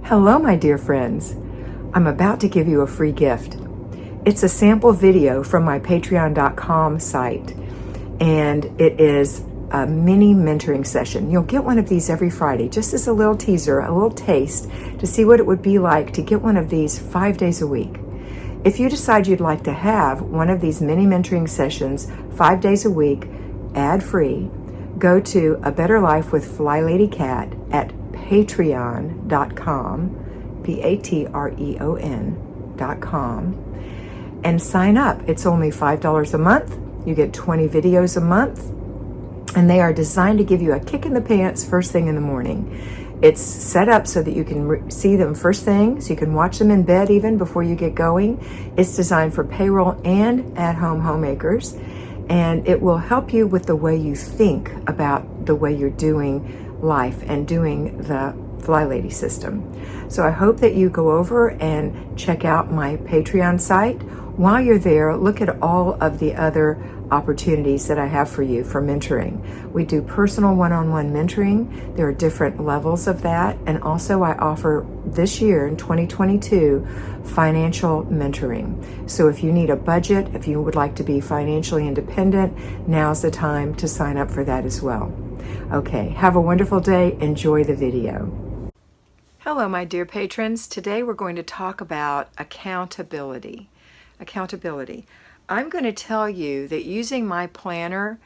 Hello, my dear friends. I'm about to give you a free gift. It's a sample video from my patreon.com site, and it is a mini mentoring session. You'll get one of these every Friday, just as a little teaser, a little taste to see what it would be like to get one of these 5 days a week. If you decide you'd like to have one of these mini mentoring sessions 5 days a week, ad-free, go to A Better Life with Flylady Kat at patreon.com, patreon.com, and sign up. It's only $5 a month. You get 20 videos a month, and they are designed to give you a kick in the pants first thing in the morning. It's set up so that you can see them first thing, so you can watch them in bed even before you get going. It's designed for payroll and at-home homemakers, and it will help you with the way you think about the way you're doing life and doing the Flylady system. So I hope that you go over and check out my Patreon site. While you're there, look at all of the other opportunities that I have for you for mentoring. We do personal one-on-one mentoring. There are different levels of that. And also I offer this year in 2022 financial mentoring. So if you need a budget, if you would like to be financially independent, now's the time to sign up for that as well. Okay, have a wonderful day. Enjoy the video. Hello, my dear patrons. Today we're going to talk about accountability. Accountability. I'm going to tell you that using my planner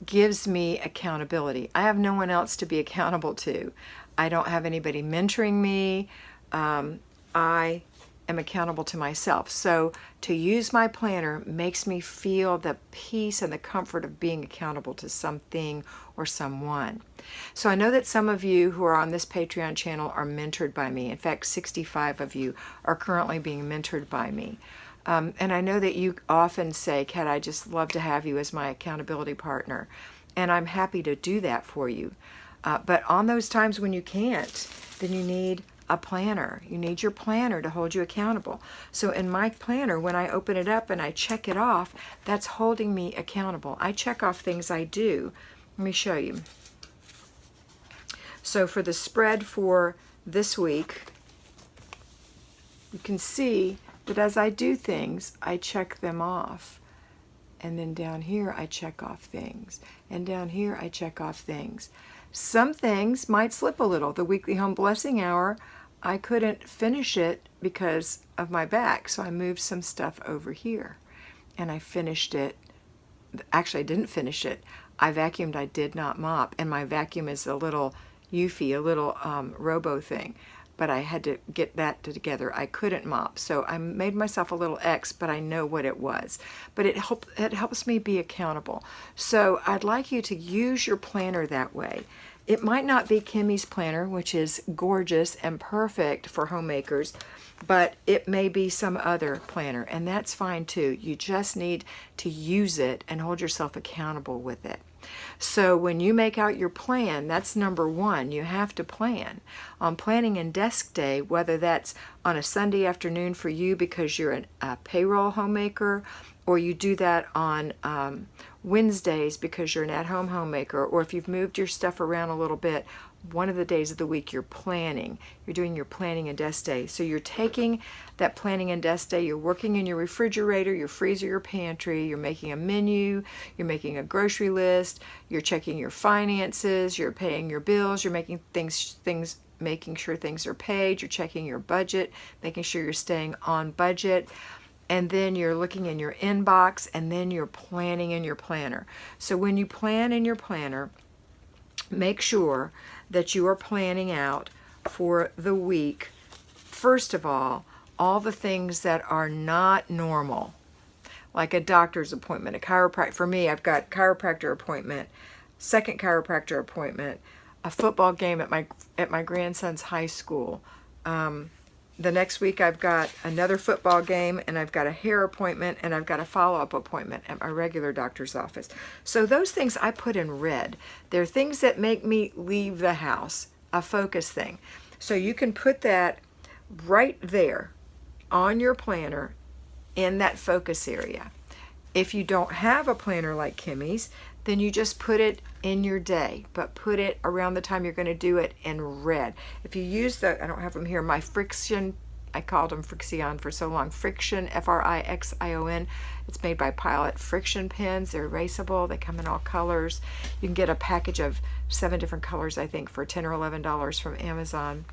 gives me accountability. I have no one else to be accountable to. I don't have anybody mentoring me. I am accountable to myself. So to use my planner makes me feel the peace and the comfort of being accountable to something or someone. So I know that some of you who are on this Patreon channel are mentored by me. In fact, 65 of you are currently being mentored by me. And I know that you often say, Kat, I just love to have you as my accountability partner. And I'm happy to do that for you. But on those times when you can't, then you need a planner. You need your planner to hold you accountable. So in my planner, when I open it up and I check it off, that's holding me accountable. I check off things I do. Let me show you. So for the spread for this week, you can see that as I do things, I check them off. And then down here, I check off things. And down here, I check off things. Some things might slip a little. The weekly home blessing hour, I couldn't finish it because of my back, so I moved some stuff over here. And I finished it. Actually, I didn't finish it. I vacuumed, I did not mop. And my vacuum is a little Eufy, a little robo thing. But I had to get that together. I couldn't mop, so I made myself a little X, but I know what it was. But it helps me be accountable. So I'd like you to use your planner that way. It might not be Kimmy's planner, which is gorgeous and perfect for homemakers, but it may be some other planner, and that's fine too. You just need to use it and hold yourself accountable with it. So when you make out your plan, that's number one. You have to plan. On planning and desk day, whether that's on a Sunday afternoon for you because you're a payroll homemaker, or you do that on Wednesdays because you're an at-home homemaker, or if you've moved your stuff around a little bit, one of the days of the week you're planning. You're doing your planning and desk day. So you're taking that planning and desk day, you're working in your refrigerator, your freezer, your pantry, you're making a menu, you're making a grocery list, you're checking your finances, you're paying your bills, you're making making sure things are paid, you're checking your budget, making sure you're staying on budget. And then you're looking in your inbox, and then you're planning in your planner. So when you plan in your planner, make sure that you are planning out for the week, first of all the things that are not normal, like a doctor's appointment, a chiropractor. For me, I've got chiropractor appointment, second chiropractor appointment, a football game at my grandson's high school. The next week I've got another football game, and I've got a hair appointment, and I've got a follow-up appointment at my regular doctor's office. So those things I put in red. They're things that make me leave the house, a focus thing. So you can put that right there on your planner in that focus area. If you don't have a planner like Kimmy's, then you just put it in your day, but put it around the time you're going to do it in red. If you use the, I don't have them here, my Frixion, I called them Frixion for so long, Frixion, Frixion. It's made by Pilot Friction pens. They're erasable. They come in all colors. You can get a package of 7 different colors, I think, for $10 or $11 from Amazon.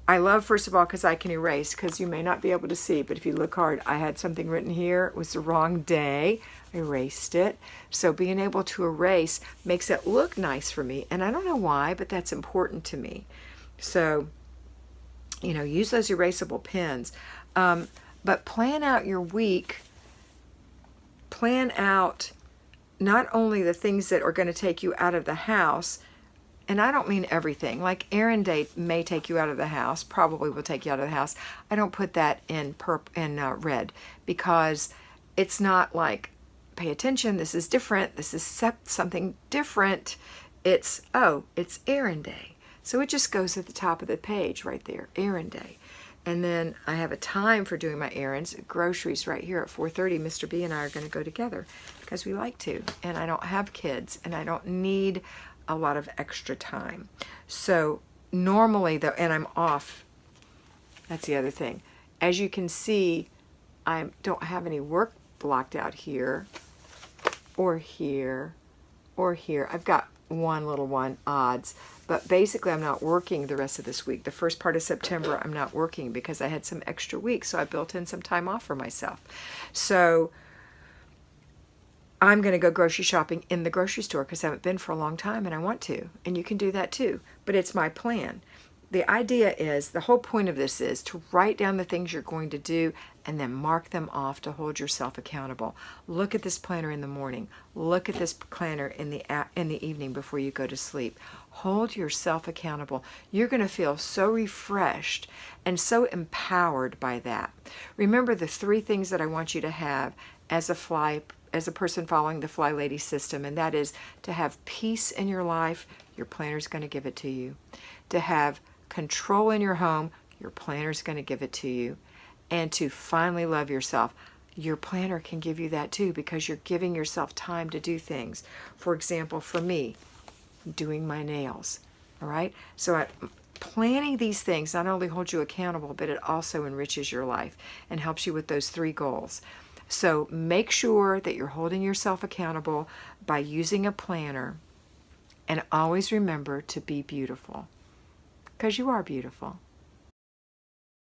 I love, first of all, because I can erase, because you may not be able to see, but if you look hard, I had something written here. It was the wrong day. I erased it. So being able to erase makes it look nice for me. And I don't know why, but that's important to me. So, you know, use those erasable pens. But plan out your week. Plan out not only the things that are going to take you out of the house, and I don't mean everything. Like errand day may take you out of the house, probably will take you out of the house. I don't put that in red, because it's not like, pay attention, this is different, this is something different. It's, oh, it's errand day. So it just goes at the top of the page right there, errand day. And then I have a time for doing my errands. Groceries right here at 4:30. Mr. B and I are going to go together because we like to. And I don't have kids, and I don't need a lot of extra time. So normally though, and I'm off, that's the other thing. As you can see, I don't have any work blocked out here or here or here. I've got one little one, odds, but basically I'm not working the rest of this week. The first part of September I'm not working because I had some extra weeks, so I built in some time off for myself. So I'm going to go grocery shopping in the grocery store because I haven't been for a long time and I want to. And you can do that too. But it's my plan. The idea is, the whole point of this is to write down the things you're going to do and then mark them off to hold yourself accountable. Look at this planner in the morning. Look at this planner in the evening before you go to sleep. Hold yourself accountable. You're going to feel so refreshed and so empowered by that. Remember the 3 things that I want you to have as a person following the Flylady system, and that is to have peace in your life, your planner's going to give it to you. To have control in your home, your planner's going to give it to you. And to finally love yourself, your planner can give you that too, because you're giving yourself time to do things. For example, for me, doing my nails, all right? So planning these things not only holds you accountable, but it also enriches your life and helps you with those 3 goals. So make sure that you're holding yourself accountable by using a planner, and always remember to be beautiful, because you are beautiful.